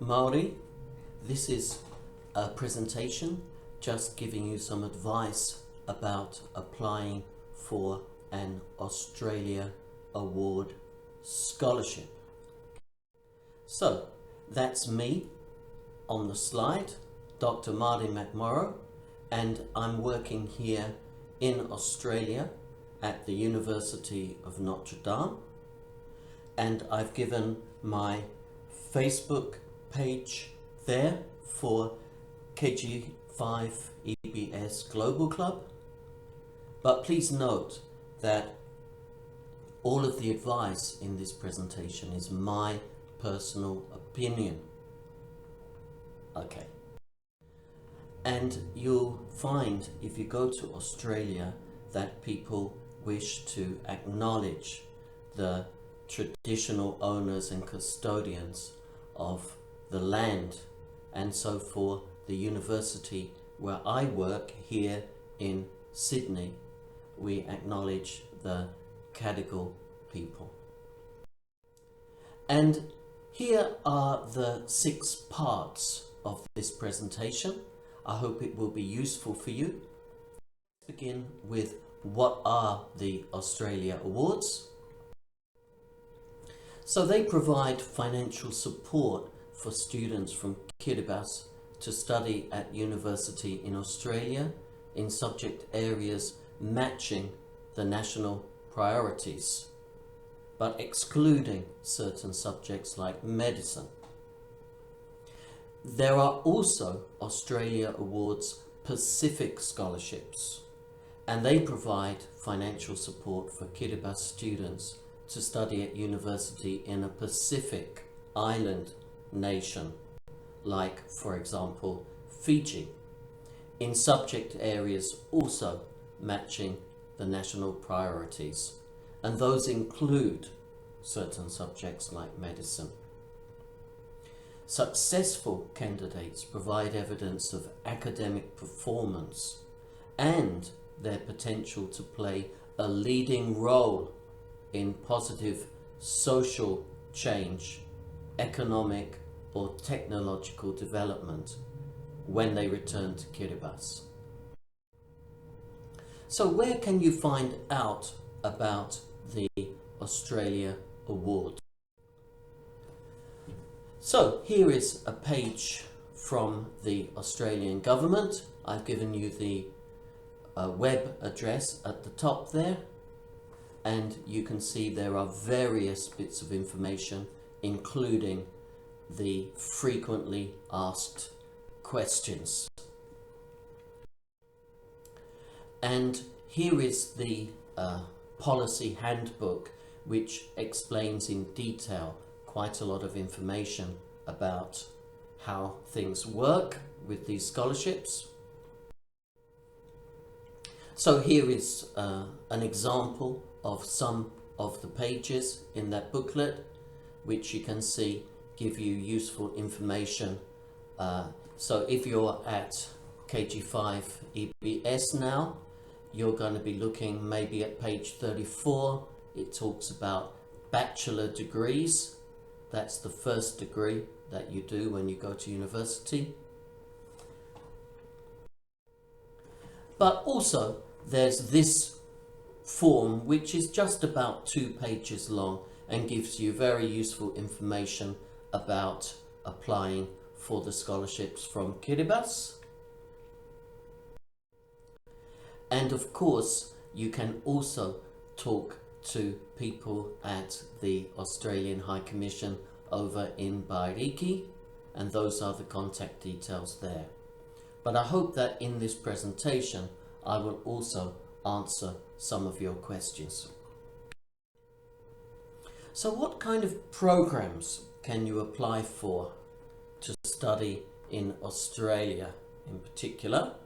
Maori. This is a presentation just giving you some advice about applying for an Australia Award scholarship. So that's me on the slide, Dr. Marty McMorrow, and I'm working here in Australia at the University of Notre Dame, and I've given my Facebook page there for KGV-EBS Global Club. But please note that all of the advice in this presentation is my personal opinion. Okay. And you'll find if you go to Australia that people wish to acknowledge the traditional owners and custodians of the land, and so for the university where I work here in Sydney, we acknowledge the Cadigal people. And here are the 6 parts of this presentation. I hope it will be useful for you. Let's begin with what are the Australia Awards. So they provide financial support for students from Kiribati to study at university in Australia in subject areas matching the national priorities, but excluding certain subjects like medicine. There are also Australia Awards Pacific scholarships, and they provide financial support for Kiribati students to study at university in a Pacific island nation, like, for example, Fiji, in subject areas also matching the national priorities, and those include certain subjects like medicine. Successful candidates provide evidence of academic performance and their potential to play a leading role in positive social change, economic or technological development when they return to Kiribati. So where can you find out about the Australia Award? So here is a page from the Australian government. I've given you the web address at the top there, and you can see there are various bits of information, including the frequently asked questions. And here is the policy handbook, which explains in detail quite a lot of information about how things work with these scholarships. So here is an example of some of the pages in that booklet, which you can see give you useful information. So if you're at KG5-EBS now, you're going to be looking maybe at page 34. It talks about bachelor degrees. That's the first degree that you do when you go to university. But also there's this form, which is just about 2 pages long and gives you very useful information about applying for the scholarships from Kiribati. And of course, you can also talk to people at the Australian High Commission over in Bairiki, and those are the contact details there. But I hope that in this presentation I will also answer some of your questions. So what kind of programs can you apply for to study in Australia in particular?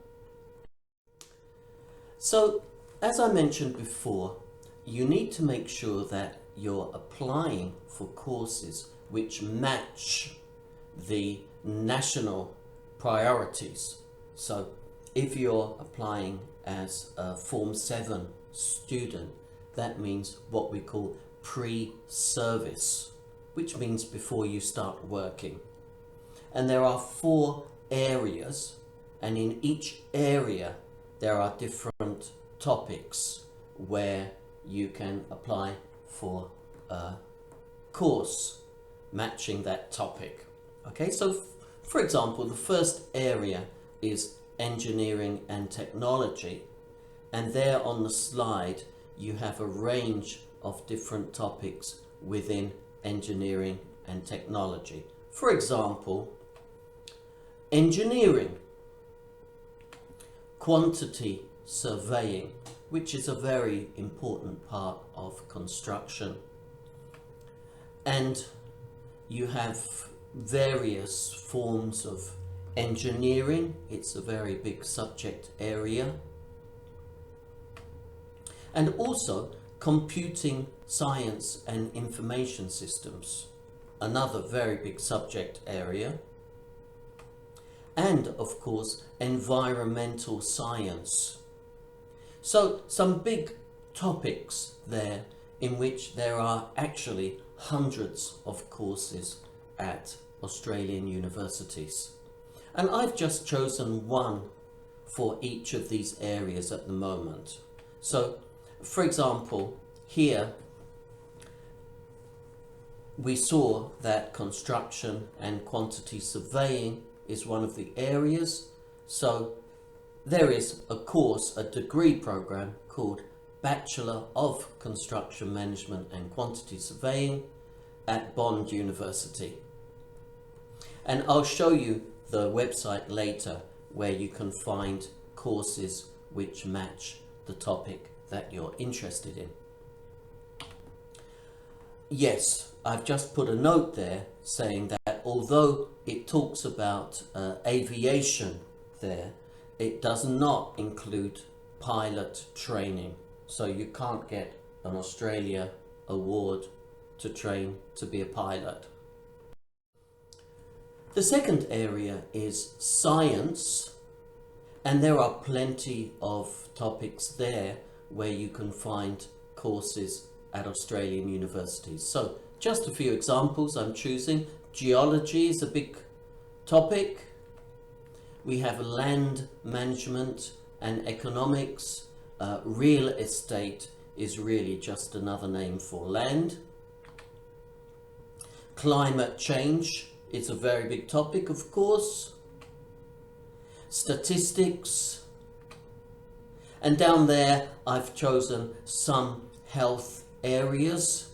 So, as I mentioned before, you need to make sure that you're applying for courses which match the national priorities. So, if you're applying as a Form 7 student, that means what we call pre-service, which means before you start working. And there are 4 areas, and in each area there are different topics where you can apply for a course matching that topic. Okay, so for example, the first area is engineering and technology, and there on the slide you have a range of different topics within engineering and technology. For example, engineering, quantity surveying, which is a very important part of construction, and you have various forms of engineering. It's a very big subject area. And also computing science and information systems, another very big subject area. And of course, environmental science. So some big topics there in which there are actually hundreds of courses at Australian universities. And I've just chosen one for each of these areas at the moment. So, for example, here we saw that construction and quantity surveying is one of the areas. So there is a course, a degree program called Bachelor of Construction Management and Quantity Surveying at Bond University. And I'll show you the website later where you can find courses which match the topic that you're interested in. Yes, I've just put a note there saying that although it talks about aviation there, it does not include pilot training. So you can't get an Australia award to train to be a pilot. The second area is science, and there are plenty of topics there where you can find courses at Australian universities. So just a few examples I'm choosing. Geology is a big topic. We have land management and economics. Real estate is really just another name for land. Climate change is a very big topic, of course. Statistics. And down there I've chosen some health areas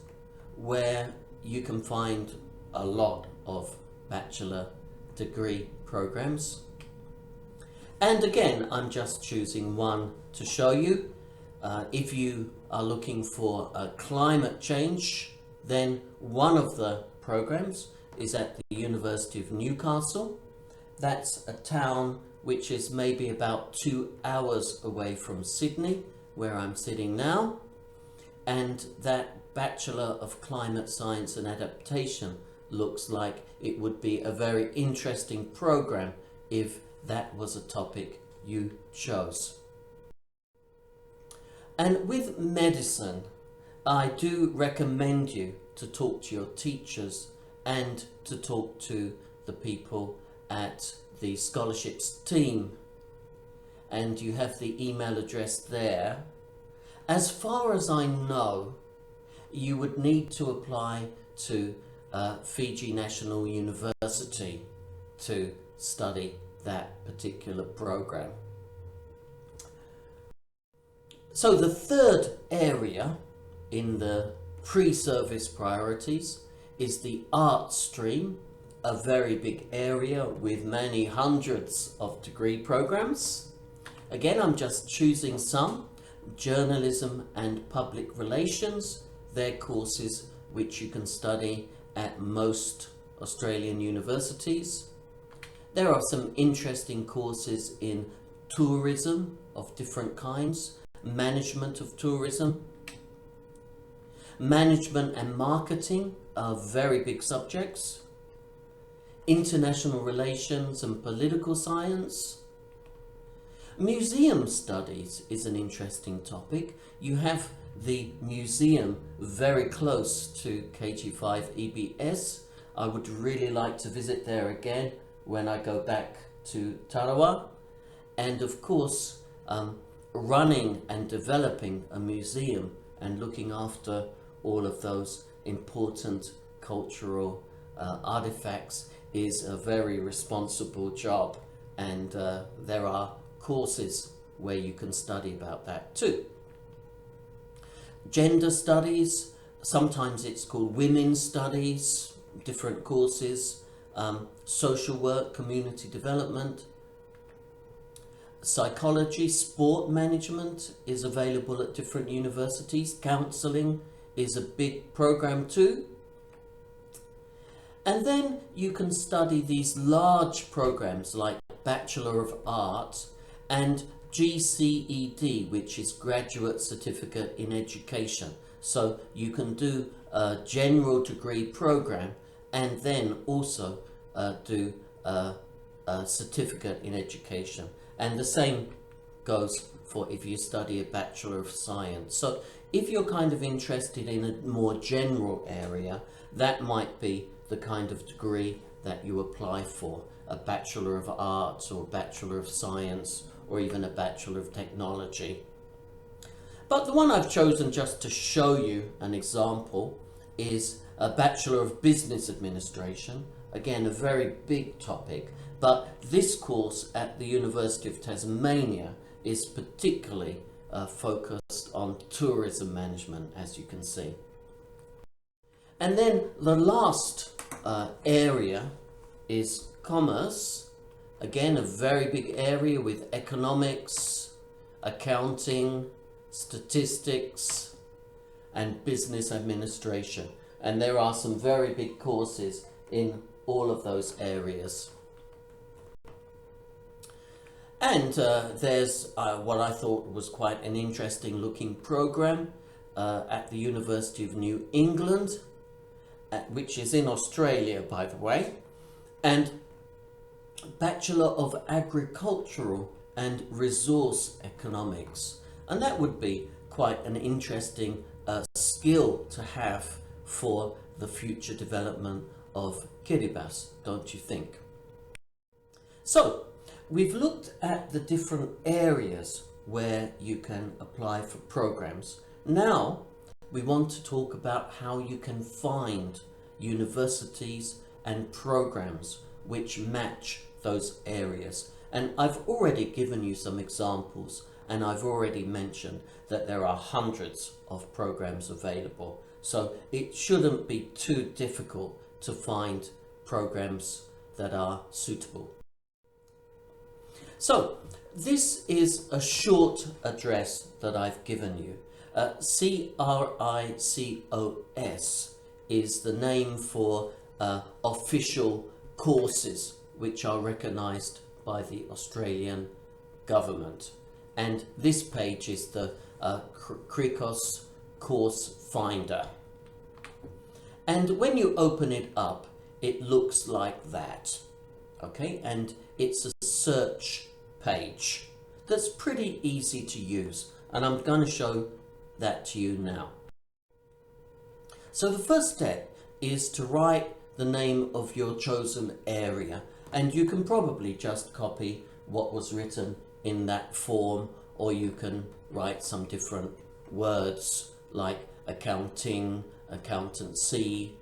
where you can find a lot of bachelor degree programs. And again, I'm just choosing one to show you. If you are looking for climate change, then one of the programs is at the University of Newcastle. That's a town which is maybe about 2 hours away from Sydney, where I'm sitting now. And that Bachelor of Climate Science and Adaptation looks like it would be a very interesting program if that was a topic you chose. And with medicine, I do recommend you to talk to your teachers and to talk to the people at the scholarships team. And you have the email address there. As far as I know, you would need to apply to Fiji National University to study that particular program. So the third area in the pre-service priorities is the art stream, a very big area with many hundreds of degree programs. Again, I'm just choosing some. Journalism and public relations, they're courses which you can study at most Australian universities. There are some interesting courses in tourism of different kinds, management of tourism. Management and marketing are very big subjects. International relations and political science. Museum studies is an interesting topic. You have the museum very close to KG5-EBS. I would really like to visit there again when I go back to Tarawa. And of course, running and developing a museum and looking after all of those important cultural artifacts is a very responsible job, and there are courses where you can study about that too. Gender studies, sometimes it's called women's studies, different courses, social work, community development, psychology, sport management is available at different universities, counselling is a big program too. And then you can study these large programs like Bachelor of Arts and GCED, which is Graduate Certificate in Education. So you can do a general degree program and then also do a certificate in education. And the same goes for if you study a Bachelor of Science. So if you're kind of interested in a more general area, that might be the kind of degree that you apply for, a Bachelor of Arts or Bachelor of Science or even a Bachelor of Technology. But the one I've chosen just to show you an example is a Bachelor of Business Administration. Again, a very big topic, but this course at the University of Tasmania is particularly focused on tourism management, as you can see. And then the last area is commerce. Again, a very big area with economics, accounting, statistics, and business administration. And there are some very big courses in all of those areas. And there's what I thought was quite an interesting looking program at the University of New England, which is in Australia, by the way, and Bachelor of Agricultural and Resource Economics. And that would be quite an interesting skill to have for the future development of Kiribati, don't you think? So, we've looked at the different areas where you can apply for programs. Now, we want to talk about how you can find universities and programs which match those areas. And I've already given you some examples, and I've already mentioned that there are hundreds of programs available. So it shouldn't be too difficult to find programs that are suitable. So this is a short address that I've given you. CRICOS is the name for official courses which are recognised by the Australian government. And this page is the CRICOS Course Finder. And when you open it up, it looks like that. Okay, and it's a search page that's pretty easy to use. And I'm going to show that to you now. So the first step is to write the name of your chosen area, and you can probably just copy what was written in that form, or you can write some different words like accounting, accountancy.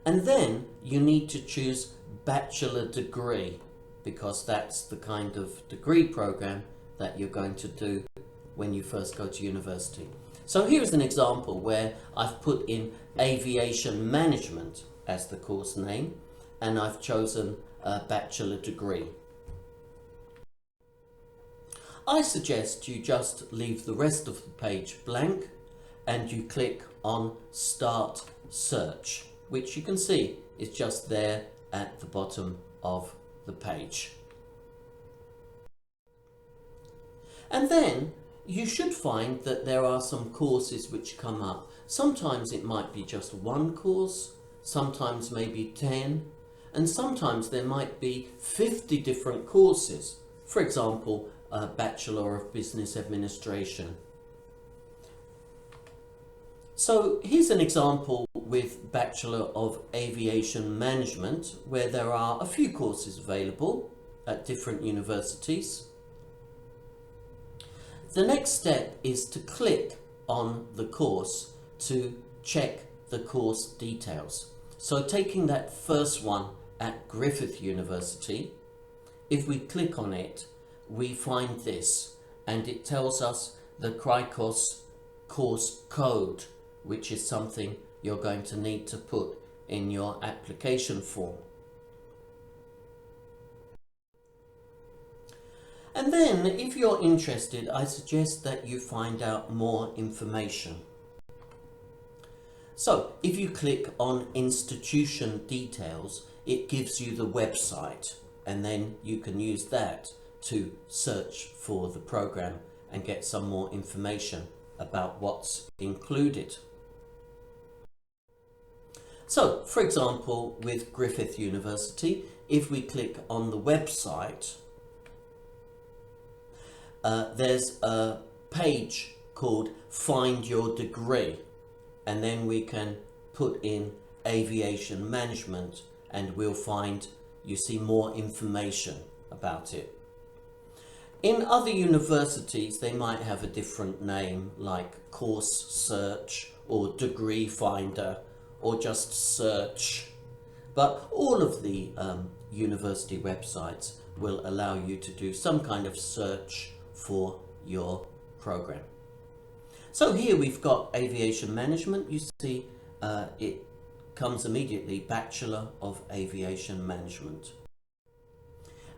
And then you need to choose bachelor degree, because that's the kind of degree program that you're going to do when you first go to university. So here's an example where I've put in aviation management as the course name, and I've chosen a bachelor degree. I suggest you just leave the rest of the page blank and you click on Start Search, which you can see is just there at the bottom of the page. And then you should find that there are some courses which come up. Sometimes it might be just one course, sometimes maybe 10, and sometimes there might be 50 different courses. For example, a Bachelor of Business Administration. So here's an example with Bachelor of Aviation Management, where there are a few courses available at different universities. The next step is to click on the course to check the course details. So taking that first one at Griffith University, if we click on it, we find this, and it tells us the Cricos course code, which is something you're going to need to put in your application form. And then, if you're interested, I suggest that you find out more information. So, if you click on Institution Details, it gives you the website, and then you can use that to search for the program and get some more information about what's included. So, for example, with Griffith University, if we click on the website, there's a page called Find Your Degree, and then we can put in aviation management and we'll find, you see, more information about it. In other universities, they might have a different name, like Course Search or Degree Finder or just Search. But all of the university websites will allow you to do some kind of search for your program. So here we've got aviation management. You see it comes immediately, Bachelor of Aviation Management.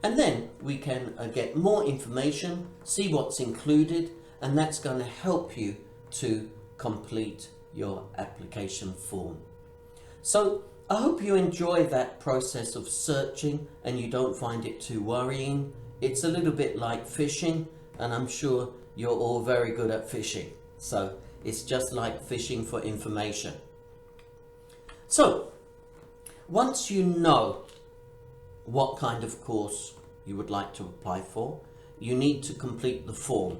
And then we can get more information, see what's included, and that's going to help you to complete your application form. So I hope you enjoy that process of searching and you don't find it too worrying. It's a little bit like fishing, and I'm sure you're all very good at fishing. So it's just like fishing for information. So once you know what kind of course you would like to apply for, you need to complete the form.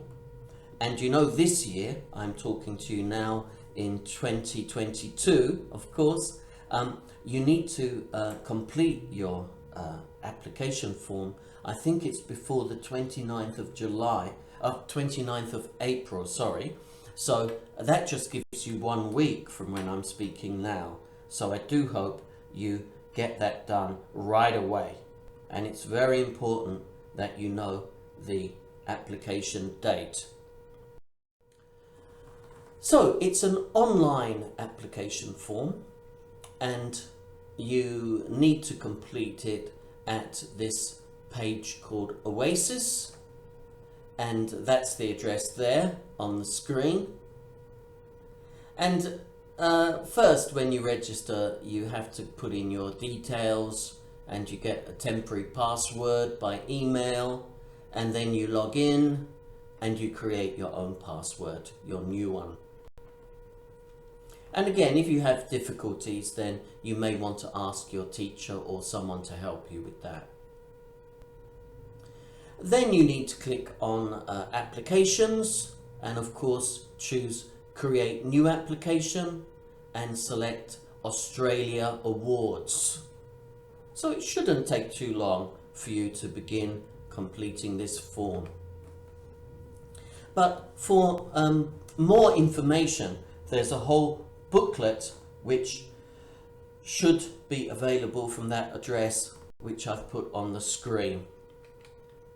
And you know, this year, I'm talking to you now in 2022, of course, you need to complete your application form. I think it's before the 29th of April, sorry. So that just gives you 1 week from when I'm speaking now. So I do hope you get that done right away. And it's very important that you know the application date. So it's an online application form, and you need to complete it at this page called Oasis, and that's the address there on the screen. And first, when you register, you have to put in your details, and you get a temporary password by email, and then you log in and you create your own password, your new one. And again, if you have difficulties, then you may want to ask your teacher or someone to help you with that. Then you need to click on Applications, and of course choose Create New Application and select Australia Awards. So it shouldn't take too long for you to begin completing this form. But for more information, there's a whole booklet which should be available from that address which I've put on the screen.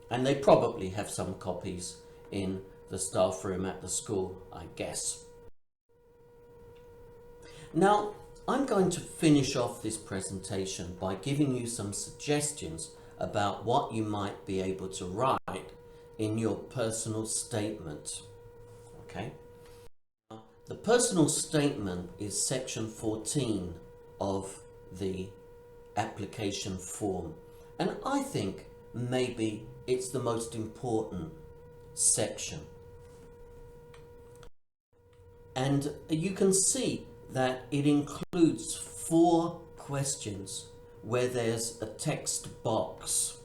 And they probably have some copies in the staff room at the school, I guess. Now, I'm going to finish off this presentation by giving you some suggestions about what you might be able to write in your personal statement. Okay? The personal statement is section 14 of the application form, and I think maybe it's the most important section. And you can see that it includes 4 questions where there's a text box,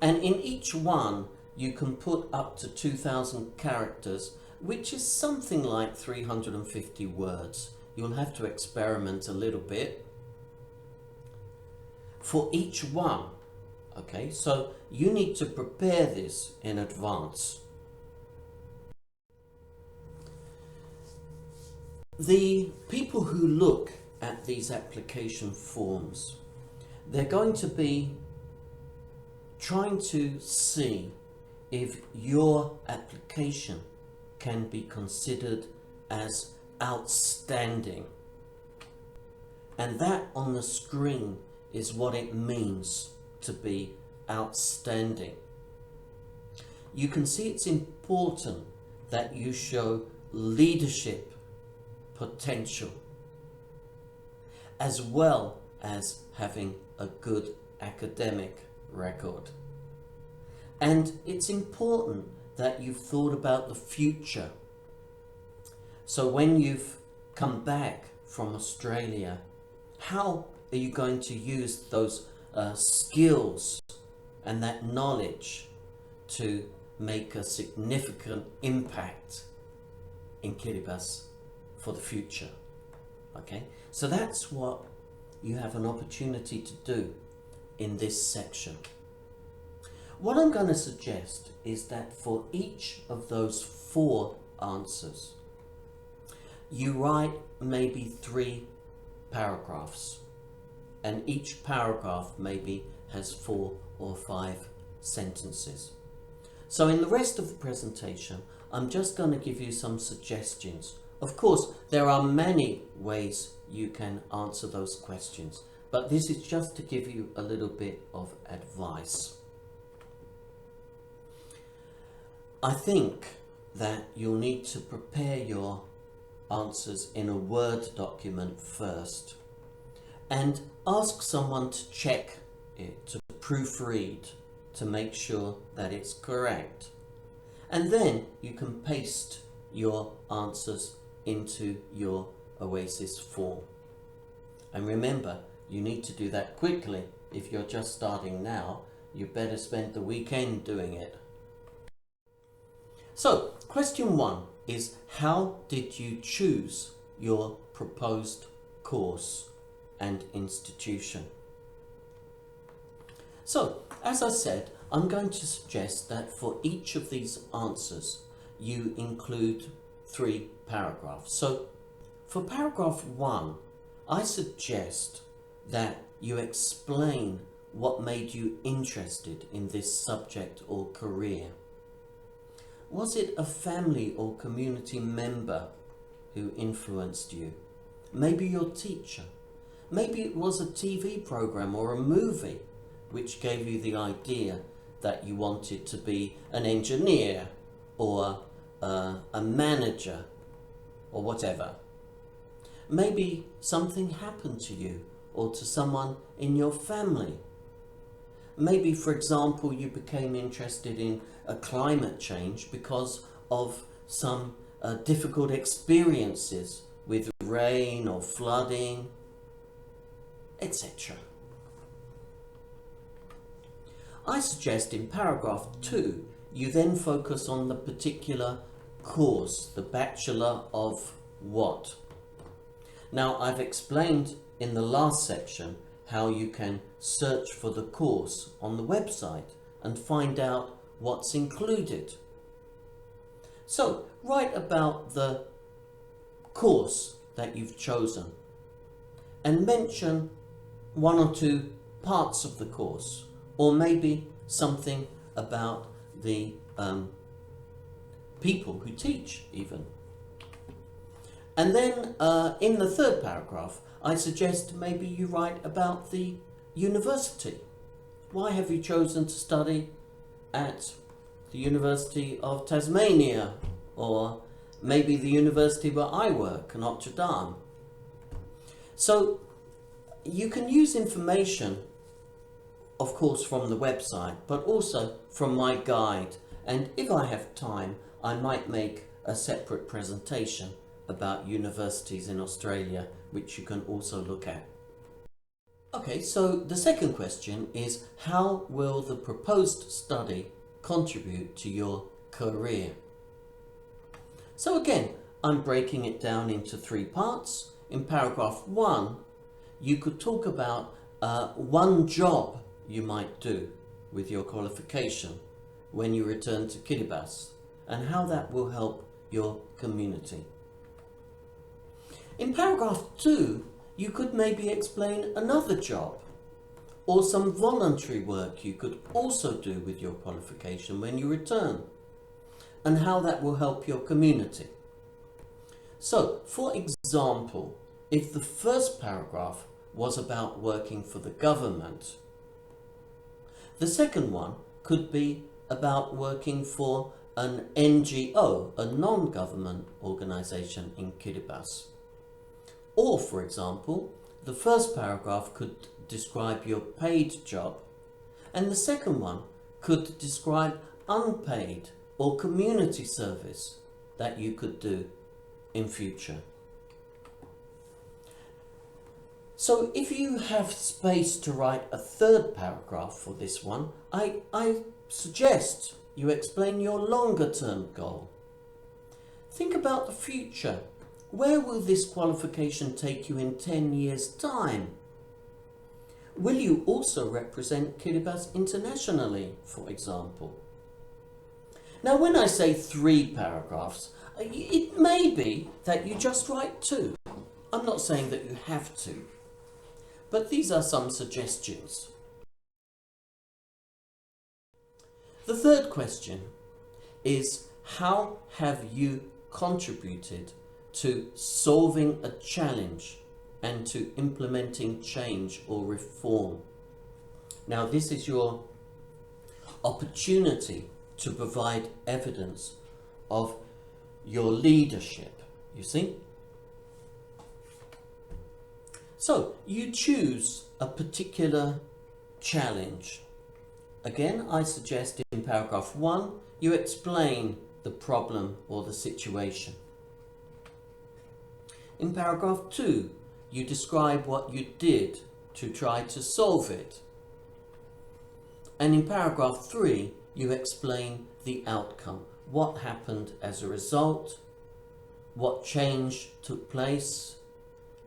and in each one you can put up to 2,000 characters, which is something like 350 words you'll have to experiment a little bit for each one. Okay, so you need to prepare this in advance. The people who look at these application forms, they're going to be trying to see if your application can be considered as outstanding. And that on the screen is what it means to be outstanding. You can see it's important that you show leadership potential as well as having a good academic record. And it's important that you've thought about the future. So when you've come back from Australia, how are you going to use those skills and that knowledge to make a significant impact in Kiribati for the future? Okay, so that's what you have an opportunity to do in this section. What I'm going to suggest is that for each of those 4 answers, you write maybe 3 paragraphs, and each paragraph maybe has 4 or 5 sentences. So in the rest of the presentation, I'm just going to give you some suggestions. Of course, there are many ways you can answer those questions, but this is just to give you a little bit of advice. I think that you'll need to prepare your answers in a Word document first and ask someone to check it, to proofread, to make sure that it's correct. And then you can paste your answers into your Oasis form. And remember, you need to do that quickly. If you're just starting now, you better spend the weekend doing it. So, question 1 is, how did you choose your proposed course and institution? So, as I said, I'm going to suggest that for each of these answers, you include 3 paragraphs. So, for paragraph 1, I suggest that you explain what made you interested in this subject or career. Was it a family or community member who influenced you? Maybe your teacher. Maybe it was a TV program or a movie which gave you the idea that you wanted to be an engineer or a manager or whatever. Maybe something happened to you or to someone in your family. Maybe, for example, you became interested in climate change because of some difficult experiences with rain or flooding, etc. I suggest in paragraph 2, you then focus on the particular course, the Bachelor of what? Now, I've explained in the last section how you can search for the course on the website and find out what's included. So, write about the course that you've chosen and mention 1 or 2 parts of the course, or maybe something about the people who teach even. And then in the 3rd paragraph, I suggest maybe you write about the university. Why have you chosen to study at the University of Tasmania, or maybe the university where I work, Notre Dame? So you can use information, of course, from the website, but also from my guide. And if I have time, I might make a separate presentation about universities in Australia, which you can also look at. Okay, so the second question is, how will the proposed study contribute to your career? So again, I'm breaking it down into 3 parts. in paragraph 1, you could talk about one job you might do with your qualification when you return to Kiribati and how that will help your community. In paragraph 2, you could maybe explain another job or some voluntary work you could also do with your qualification when you return and how that will help your community. So, for example, if the first paragraph was about working for the government, the second one could be about working for an NGO, a non-government organisation in Kiribati. Or, for example, the first paragraph could describe your paid job, and the second one could describe unpaid or community service that you could do in future. So if you have space to write a third paragraph for this one, I suggest you explain your longer term goal. Think about the future. Where will this qualification take you in 10 years' time? Will you also represent Kiribati internationally, for example? Now, when I say 3 paragraphs, it may be that you just write 2. I'm not saying that you have to, but these are some suggestions. The third question is, how have you contributed to solving a challenge and to implementing change or reform? Now, this is your opportunity to provide evidence of your leadership, you see? So, you choose a particular challenge. Again, I suggest in paragraph 1, you explain the problem or the situation. In paragraph 2, you describe what you did to try to solve it. And in paragraph 3, you explain the outcome. What happened as a result? What change took place?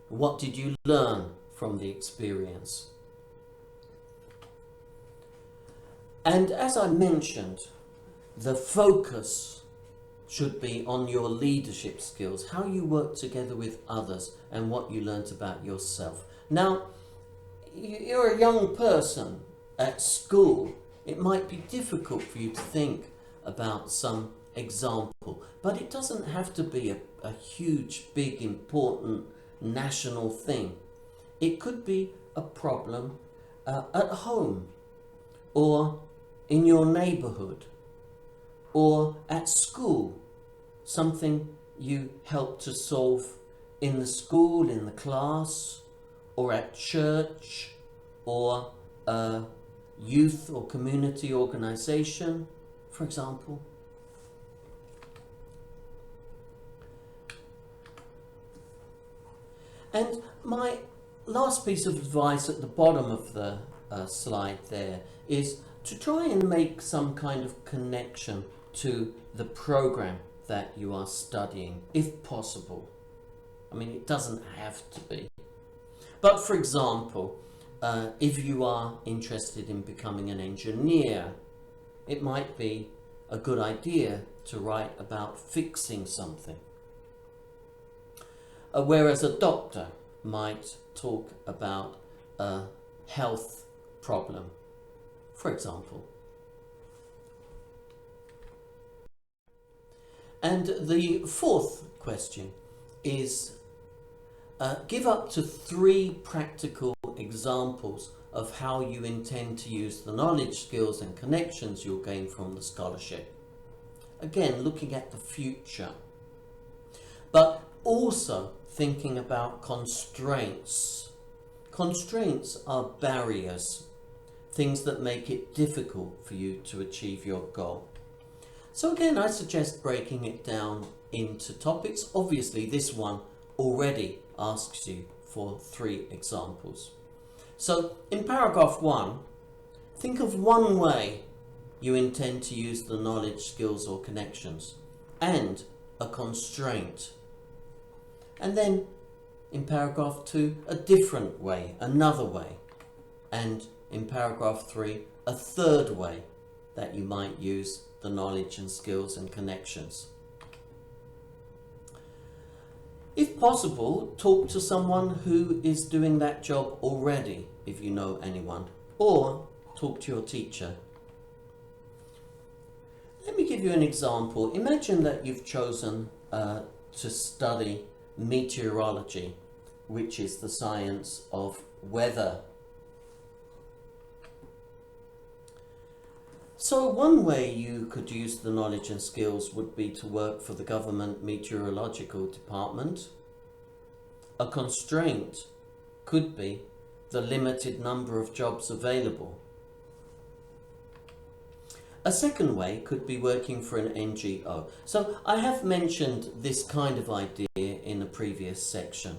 What did you learn from the experience? And as I mentioned, the focus should be on your leadership skills, how you work together with others and what you learnt about yourself. Now, you're a young person at school. It might be difficult for you to think about some example, but it doesn't have to be a huge, big, important national thing. It could be a problem at home or in your neighbourhood or at school, something you help to solve in the school, in the class, or at church, or a youth or community organisation, for example. And my last piece of advice at the bottom of the slide there is to try and make some kind of connection to the program that you are studying, if possible. I mean, it doesn't have to be. But for example, if you are interested in becoming an engineer, it might be a good idea to write about fixing something. Whereas a doctor might talk about a health problem, for example. And the fourth question is, give up to 3 practical examples of how you intend to use the knowledge, skills and connections you'll gain from the scholarship. Again, looking at the future, but also thinking about constraints. Constraints are barriers, things that make it difficult for you to achieve your goal. So again, I suggest breaking it down into topics. Obviously, this one already asks you for 3 examples. So in paragraph 1, think of one way you intend to use the knowledge, skills or connections, and a constraint. And then in paragraph 2, a different way, another way. And in paragraph 3, a third way that you might use the knowledge and skills and connections. If possible, talk to someone who is doing that job already, if you know anyone, or talk to your teacher. Let me give you an example. Imagine that you've chosen to study meteorology, which is the science of weather. So one way you could use the knowledge and skills would be to work for the government meteorological department. A constraint could be the limited number of jobs available. A second way could be working for an NGO. So I have mentioned this kind of idea in a previous section,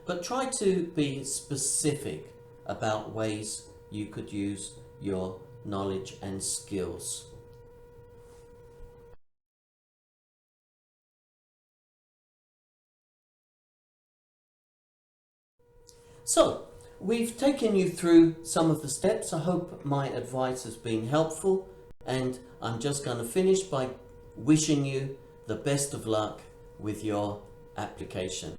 but try to be specific about ways you could use your knowledge and skills. So, we've taken you through some of the steps. I hope my advice has been helpful, and I'm just going to finish by wishing you the best of luck with your application.